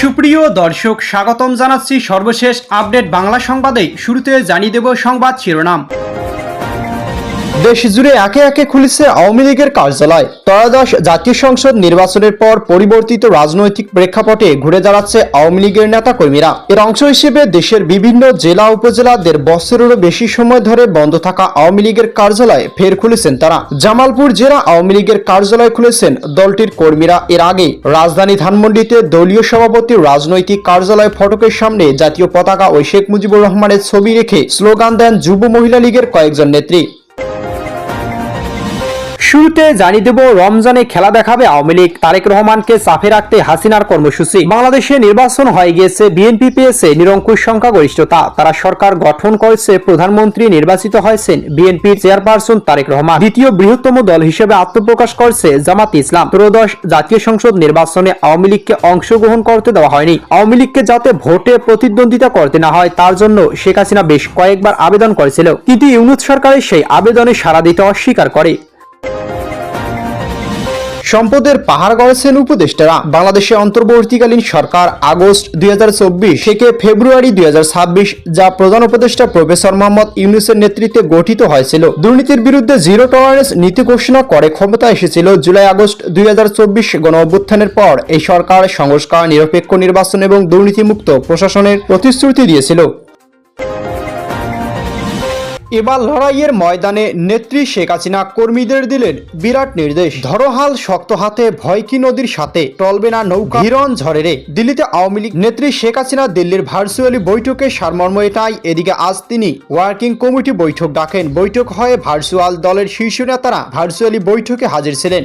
সুপ্রিয় দর্শক, স্বাগতম জানাচ্ছি সর্বশেষ আপডেট বাংলা সংবাদে। শুরুতে জানিয়ে দেব সংবাদ শিরোনাম। দেশ জুড়ে একে একে খুলেছে আওয়ামী লীগের কার্যালয়। ত্রয়োদশ জাতীয় সংসদ নির্বাচনের পর পরিবর্তিত রাজনৈতিক প্রেক্ষাপটে ঘুরে দাঁড়াচ্ছে আওয়ামী লীগের নেতাকর্মীরা। এর অংশ হিসেবে দেশের বিভিন্ন জেলা উপজেলা 1.5 বছরেরও বেশি সময় ধরে বন্ধ থাকা আওয়ামী লীগের কার্যালয় ফের খুলেছেন তারা। জামালপুর জেলা আওয়ামী লীগের কার্যালয় খুলেছেন দলটির কর্মীরা। এর আগে রাজধানী ধানমন্ডিতে দলীয় সভাপতির রাজনৈতিক কার্যালয় ফটকের সামনে জাতীয় পতাকা ও শেখ মুজিবুর রহমানের ছবি রেখে স্লোগান দেন যুব মহিলা লীগের কয়েকজন নেত্রী। শুরুতে জানিয়ে দেব, রমজানে খেলা দেখাবে আওয়ামী লীগ। তারেক রহমানকে চাপে রাখতে হাসিনার কর্মসূচি। বাংলাদেশে নির্বাচন হয়ে গিয়েছে, বিএনপি পেয়েছে নিরঙ্কুশ সংখ্যাগরিষ্ঠতা। তারা সরকার গঠন করেছে, প্রধানমন্ত্রী নির্বাচিত হয়েছেন বিএনপির চেয়ারপারসন তারেক রহমান। দ্বিতীয় বৃহত্তম দল হিসেবে আত্মপ্রকাশ করছে জামাত ইসলাম। ত্রয়োদশ জাতীয় সংসদ নির্বাচনে আওয়ামী লীগকে অংশগ্রহণ করতে দেওয়া হয়নি। আওয়ামী লীগকে যাতে ভোটে প্রতিদ্বন্দ্বিতা করতে না হয় তার জন্য শেখ হাসিনা বেশ কয়েকবার আবেদন করেছিল, কিন্তু ইউনূস সরকারের সেই আবেদনে সাড়া দিতে অস্বীকার করে। সম্পদের পাহাড় গড়েছেন উপদেষ্টারা। বাংলাদেশে অন্তর্বর্তীকালীন সরকার আগস্ট 2024 থেকে ফেব্রুয়ারি 2026 যা প্রধান উপদেষ্টা প্রফেসর মোহাম্মদ ইউনূসের নেতৃত্বে গঠিত হয়েছিল, দুর্নীতির বিরুদ্ধে জিরো টলারেন্স নীতি ঘোষণা করে ক্ষমতা এসেছিল। জুলাই আগস্ট 2024 গণ অভ্যুত্থানের পর এই সরকার সংস্কার, নিরপেক্ষ নির্বাচন এবং দুর্নীতিমুক্ত প্রশাসনের প্রতিশ্রুতি দিয়েছিল। এবার লড়াইয়ের ময়দানে নেত্রী শেখ হাসিনা কর্মীদের দিলেন বিরাট নির্দেশ। ধরোহাল শক্ত হাতে, ভয় কি নদীর সাথে, টলবে না নৌকা হিরণ ঝড়ে রে। দিল্লিতে আওয়ামী লীগ নেত্রী শেখ হাসিনা দিল্লির ভার্চুয়ালি বৈঠকে সারমর্ম এটাই। এদিকে আজ তিনি ওয়ার্কিং কমিটি বৈঠক ডাকেন। বৈঠক হয়ে ভার্চুয়াল দলের শীর্ষ নেতারা ভার্চুয়ালি বৈঠকে হাজির ছিলেন।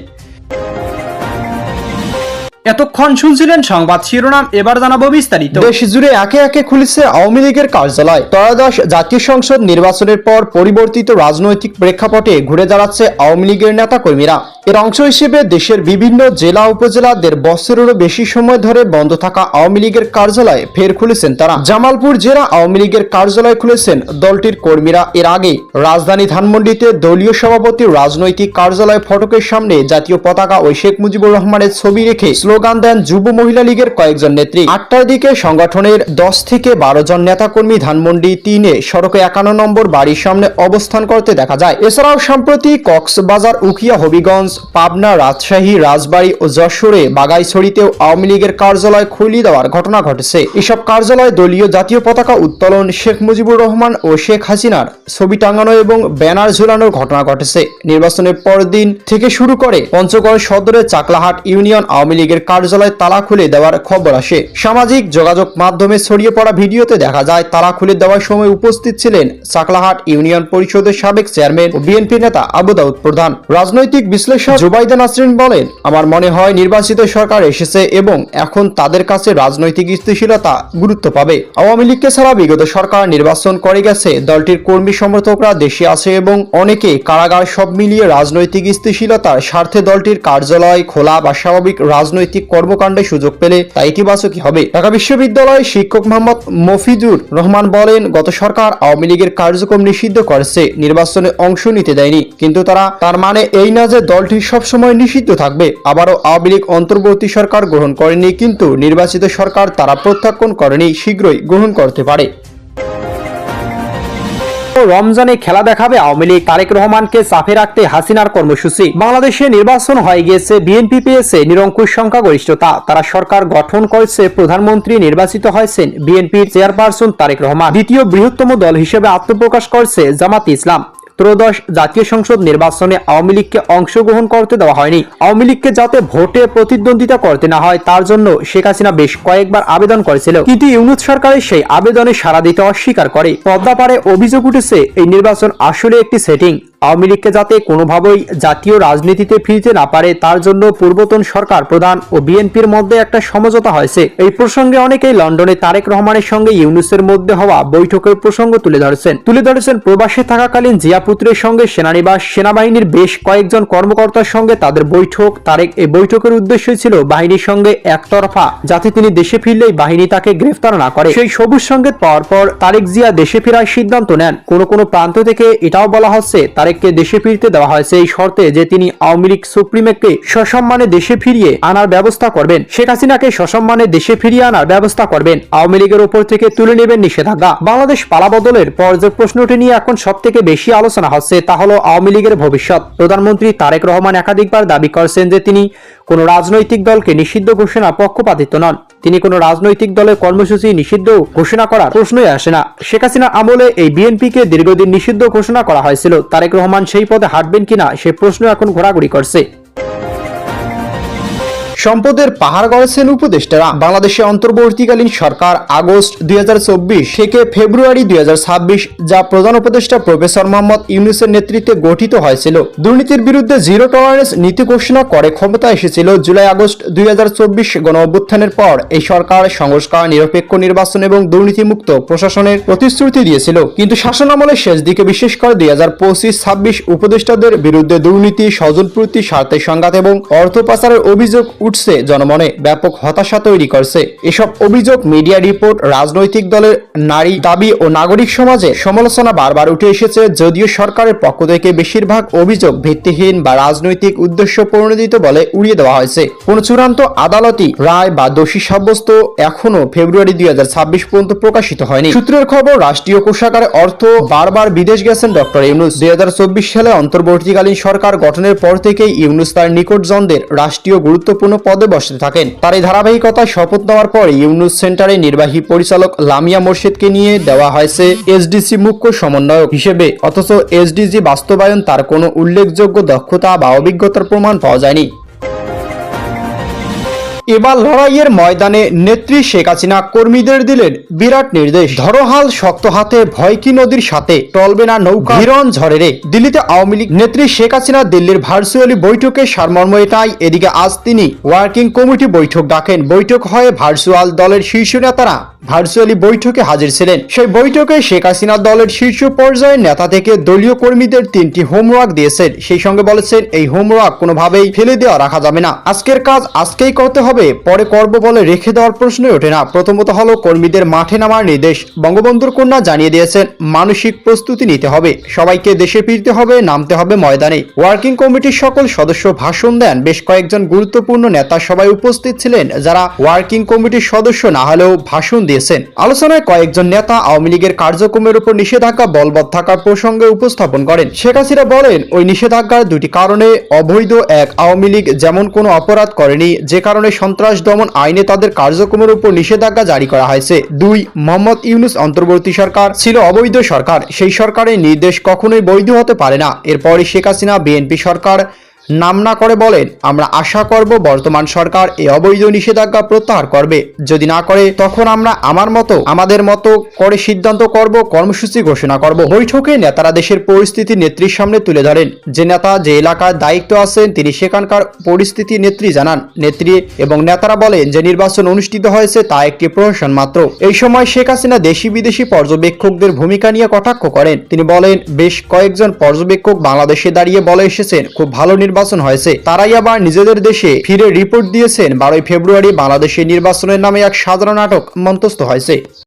এতক্ষণ শুনছিলেন সংবাদ শিরোনাম, এবার জানাবো বিস্তারিত। দেশ জুড়ে একে একে খুলেছে আওয়ামী লীগের কার্যালয়। ত্রয়োদশ জাতীয় সংসদ নির্বাচনের পর পরিবর্তিত রাজনৈতিক প্রেক্ষাপটে ঘুরে দাঁড়াচ্ছে আওয়ামী লীগের নেতাকর্মীরা। এর অংশ হিসেবে দেশের বিভিন্ন জেলা উপজেলা 1.5 বছরেরও বেশি সময় ধরে বন্ধ থাকা আওয়ামী লীগের কার্যালয় ফের খুলেছেন তারা। জামালপুর জেলা আওয়ামী লীগের কার্যালয় খুলেছেন দলটির কর্মীরা। এর আগে রাজধানী ধানমন্ডিতে দলীয় সভাপতির রাজনৈতিক কার্যালয় ফটকের সামনে জাতীয় পতাকা ও শেখ মুজিবুর রহমানের ছবি রেখে স্লোগান দেন যুব মহিলা লীগের কয়েকজন নেত্রী। 8টার দিকে সংগঠনের 10 থেকে 12 জন নেতাকর্মী ধানমন্ডি 3-এ সড়কে 51 নম্বর বাড়ির সামনে অবস্থান করতে দেখা যায়। এছাড়াও সম্প্রতি কক্সবাজার, উখিয়া, হবিগঞ্জ, পাবনা, রাজশাহী, রাজবাড়ী ও যশোরে বাগাইছড়িতেও আওয়ামী লীগের কার্যালয় খুলে দেওয়ার ঘটনা ঘটেছে। এসব কার্যালয় দলীয় জাতীয় পতাকা উত্তোলন, শেখ মুজিবুর রহমান ও শেখ হাসিনার ছবি টাঙানো এবং ব্যানার ঝুলানোর ঘটনা ঘটেছে। নির্বাচনের পরদিন থেকে শুরু করে পঞ্চগড় সদরের চাকলাহাট ইউনিয়ন আওয়ামী লীগের কার্যালয় তালা খুলে দেওয়ার খবর আসে। সামাজিক যোগাযোগ মাধ্যমে ছড়িয়ে পড়া ভিডিওতে দেখা যায় তালা খুলে দেওয়ার সময় উপস্থিত ছিলেন চাকলাহাট ইউনিয়ন পরিষদের সাবেক চেয়ারম্যান ও বিএনপি নেতা আবু দাউদ প্রধান। রাজনৈতিক বিশ্লেষক জুবাইদা নাসরিন বলেন, আমার মনে হয় নির্বাচিত সরকার এসেছে এবং এখন তাদের কাছে রাজনৈতিক স্থিতিশীলতা গুরুত্ব পাবে। আওয়ামী লীগকে ছাড়া বিগত সরকার নির্বাচন করে গেছে, দলটির কর্মী সমর্থকরা দেশে আছে এবং অনেকে কারাগার। সব মিলিয়ে রাজনৈতিক স্থিতিশীলতার স্বার্থে দলটির কার্যালয় খোলা বা স্বাভাবিক রাজনৈতিক কর্মকাণ্ডে সুযোগ পেলে তা ইতিবাচকই হবে। ঢাকা বিশ্ববিদ্যালয়ের শিক্ষক মোহাম্মদ মফিজুর রহমান বলেন, গত সরকার আওয়ামী লীগের কার্যক্রম নিষিদ্ধ করেছে, নির্বাচনে অংশ নিতে দেয়নি, কিন্তু তার মানে এই না যে দলটি সবসময় নিষিদ্ধ থাকবে। আবারও আওয়ামী লীগ অন্তর্বর্তী সরকার গ্রহণ করেনি, কিন্তু নির্বাচিত সরকার তারা প্রত্যাখ্যান করেনি, শীঘ্রই গ্রহণ করতে পারে। রমজানে খেলা দেখাবে আওয়ামী লীগ। তারেক রহমানকে চাপে রাখতে হাসিনার কর্মসূচি। বাংলাদেশে নির্বাচন হয়ে গিয়েছে, বিএনপি পেয়েছে নিরঙ্কুশ সংখ্যাগরিষ্ঠতা। তারা সরকার গঠন করেছে, প্রধানমন্ত্রী নির্বাচিত হয়েছেন বিএনপির চেয়ারপারসন তারেক রহমান। দ্বিতীয় বৃহত্তম দল হিসেবে আত্মপ্রকাশ করছে জামাত ইসলাম। ত্রয়োদশ জাতীয় সংসদ নির্বাচনে আওয়ামী লীগকে অংশগ্রহণ করতে দেওয়া হয়নি। আওয়ামী লীগকে যাতে ভোটে প্রতিদ্বন্দ্বিতা করতে না হয় তার জন্য শেখ হাসিনা বেশ কয়েকবার আবেদন করেছিল, কিন্তু ইউনূস সরকারের সেই আবেদনে সাড়া দিতে অস্বীকার করে। পদ্মাপাড়ে অভিযোগ উঠেছে, এই নির্বাচন আসলে একটি সেটিং। আওয়ামী লীগকে যাতে কোনোভাবেই জাতীয় রাজনীতিতে ফিরতে না পারে তার জন্য পূর্বতন সরকার প্রধান ও বিএনপির মধ্যে একটা সমঝোতা হয়েছে। এই প্রসঙ্গে অনেকেই লন্ডনে তারেক রহমানের সঙ্গে ইউনূসের মধ্যে হওয়া বৈঠকের প্রসঙ্গ তুলে ধরেছেন। প্রবাসে থাকাকালীন জিয়া পুত্রের সঙ্গে সেনানিবাস, সেনাবাহিনীর বেশ কয়েকজন কর্মকর্তার সঙ্গে তাদের বৈঠক। তারেক এই বৈঠকের উদ্দেশ্য ছিল বাহিনীর সঙ্গে একতরফা, যাতে তিনি দেশে ফিরলেই বাহিনী তাকে গ্রেফতার না করে। সেই সবুজ সংকেত পাওয়ার পর তারেক জিয়া দেশে ফেরার সিদ্ধান্ত নেন। কোনো প্রান্ত থেকে এটাও বলা হচ্ছে তারেক তারেককে দেশে ফিরতে দেওয়া হয়েছে এই শর্তে যে তিনি আওয়ামী লীগ সুপ্রিমোকে সসম্মানে দেশে ফিরিয়ে আনার ব্যবস্থা করবেন, শেখ হাসিনাকে সসম্মানে দেশে ফিরিয়ে আনার ব্যবস্থা করবেন, আওয়ামী লীগের উপর থেকে তুলে নেবেন নিষেধাজ্ঞা। বাংলাদেশ পালাবদলের পর যে প্রশ্নটি নিয়ে এখন সব থেকে বেশি আলোচনা হচ্ছে তা হলো আওয়ামী লীগের ভবিষ্যৎ। প্রধানমন্ত্রী তারেক রহমান একাধিকবার দাবি করেছেন যে তিনি কোন রাজনৈতিক দলকে নিষিদ্ধ ঘোষণা পক্ষপাতিত্ব নন। তিনি কোন রাজনৈতিক দলের কর্মসূচি নিষিদ্ধ ঘোষণা করার প্রশ্নই আসে না। শেখ হাসিনার আমলে এই বিএনপিকে দীর্ঘদিন নিষিদ্ধ ঘোষণা করা হয়েছিল। তারেক রহমান সেই পথে হাঁটবেন কিনা সে প্রশ্ন এখন ঘোরাঘুরি করছে। সম্পদের পাহাড় গড়েছেন উপদেষ্টারা। বাংলাদেশে অন্তর্বর্তীকালীন সরকার আগস্ট 2024 থেকে ফেব্রুয়ারি 2026 যা প্রধান উপদেষ্টা প্রফেসর মোহাম্মদ ইউনূসের নেতৃত্বে গঠিত হয়েছিল, দুর্নীতির বিরুদ্ধে জিরো টলারেন্স নীতি ঘোষণা করে ক্ষমতা এসেছিল জুলাই আগস্ট 2024 গণ অভ্যুত্থানের পর। এই সরকার সংস্কার, নিরপেক্ষ নির্বাচন এবং দুর্নীতিমুক্ত প্রশাসনের প্রতিশ্রুতি দিয়েছিল, কিন্তু শাসনামলের শেষ দিকে বিশেষ করে 2025-26 উপদেষ্টাদের বিরুদ্ধে দুর্নীতি, স্বজনপ্রীতি, স্বার্থের সংঘাত এবং অর্থ পাচারের অভিযোগ উঠছে জনমনে ব্যাপক হতাশা তৈরি করছে। এসব অভিযোগ, মিডিয়া রিপোর্ট, রাজনৈতিক দলের নারী দাবি ও নাগরিক সমাজে সমালোচনা বারবার উঠে এসেছে। যদিও সরকারের পক্ষ থেকে বেশিরভাগ অভিযোগ ভিত্তিহীন বা রাজনৈতিক উদ্দেশ্য প্রণোদিত বলে উড়িয়ে দেওয়া হয়েছে। কোন চূড়ান্ত আদালতি রায় বা দোষী সাব্যস্ত এখনো ফেব্রুয়ারি 2026 পর্যন্ত প্রকাশিত হয়নি। সূত্রের খবর, রাষ্ট্রীয় কোষাগারে অর্থ বারবার বিদেশ গেছেন ডক্টর ইউনূস। 2024 সালে অন্তর্বর্তীকালীন সরকার গঠনের পর থেকেই ইউনূস তার নিকটজনদের রাষ্ট্রীয় গুরুত্বপূর্ণ পদে বসতে থাকেন। তার এই ধারাবাহিকতায় শপথ নেওয়ার পর ইউনূস সেন্টারে নির্বাহী পরিচালক লামিয়া মোর্শেদকে নিয়ে দেওয়া হয়েছে এসডিসি মুখ্য সমন্বয়ক হিসেবে, অথচ এসডিজি বাস্তবায়ন তার কোনো উল্লেখযোগ্য দক্ষতা বা অভিজ্ঞতার প্রমাণ পাওয়া যায়নি। এবার লড়াইয়ের ময়দানে নেত্রী শেখ হাসিনা কর্মীদের দিলেন বিরাট নির্দেশ। ধরো হাল শক্ত হাতে, ভয় কি নদীর সাথে, টলবে না নৌকা হিরণ ঝড়ে রে। দিল্লিতে আওয়ামী লীগ নেত্রী শেখ হাসিনা দিল্লির ভার্চুয়ালি বৈঠকে সারমর্ম এটাই। এদিকে আজ তিনি ওয়ার্কিং কমিটি বৈঠক ডাকেন। বৈঠক হয় ভার্চুয়াল, দলের শীর্ষ নেতারা ভার্চুয়ালি বৈঠকে হাজির ছিলেন। সেই বৈঠকে শেখ হাসিনা দলের শীর্ষ পর্যায়ের নেতা থেকে দলীয় কর্মীদের 3টি হোমওয়ার্ক দিয়েছেন। সেই সঙ্গে বলেছেন এই হোমওয়ার্ক কোনোভাবেই ফেলে দেওয়া রাখা যাবে না। আজকের কাজ আজকেই করতে হবে, পরে করব বলে রেখে দেওয়ার প্রশ্নই ওঠে না। প্রথমত হলো কর্মীদের মাঠে নামার নির্দেশ। বঙ্গবন্ধুর কন্যা জানিয়ে দিয়েছেন মানসিক প্রস্তুতি নিতে হবে, সবাইকে দেশে ফিরতে হবে, নামতে হবে ময়দানে। ওয়ার্কিং কমিটির সকল সদস্য ভাষণ দেন। বেশ কয়েকজন গুরুত্বপূর্ণ নেতা সবাই উপস্থিত ছিলেন যারা ওয়ার্কিং কমিটির সদস্য না হলেও ভাষণ দিয়েছেন। আলোচনায় কয়েকজন নেতা আওয়ামী লীগের কার্যক্রমের উপর নিষেধাজ্ঞা বলবৎ থাকার প্রসঙ্গে উপস্থাপন করেন। শেখ হাসিনা বলেন ওই নিষেধাজ্ঞার 2টি কারণে অবৈধ। এক, আওয়ামী লীগ যেমন কোনো অপরাধ করেনি যে কারণে সন্ত্রাস দমন আইনে তাদের কার্যক্রমের উপর নিষেধাজ্ঞা জারি করা হয়েছে। 2, মোহাম্মদ ইউনূস অন্তর্বর্তী সরকার ছিল অবৈধ সরকার, সেই সরকারের নির্দেশ কখনোই বৈধ হতে পারে না। এরপরই শেখ হাসিনা বিএনপি সরকার নাম না করে বলেন আমরা আশা করব বর্তমান সরকার এই অবৈধ নিষেধাজ্ঞা প্রত্যাহার করবে, যদি না করে তখন আমরা আমাদের মতো করে সিদ্ধান্ত করব, কর্মসূচি ঘোষণা করব। বৈঠকে নেতারা দেশের পরিস্থিতি নেত্রীর সামনে তুলে ধরেন। যে নেতা যে এলাকার দায়িত্ব আছেন তিনি সেখানকার পরিস্থিতি নেত্রী জানান। নেত্রী এবং নেতারা বলেন যে নির্বাচন অনুষ্ঠিত হয়েছে তা একটি প্রহসন মাত্র। এই সময় শেখ হাসিনা দেশি বিদেশি পর্যবেক্ষকদের ভূমিকা নিয়ে কটাক্ষ করেন। তিনি বলেন বেশ কয়েকজন পর্যবেক্ষক বাংলাদেশে দাঁড়িয়ে বলে এসেছেন খুব ভালো নির্বাচন হয়েছে, তারাই আবার নিজেদের দেশে ফিরে রিপোর্ট দিয়েছেন 12 ফেব্রুয়ারি বাংলাদেশের নির্বাচনের নামে এক সাধারণ নাটক মঞ্চস্থ হয়েছে।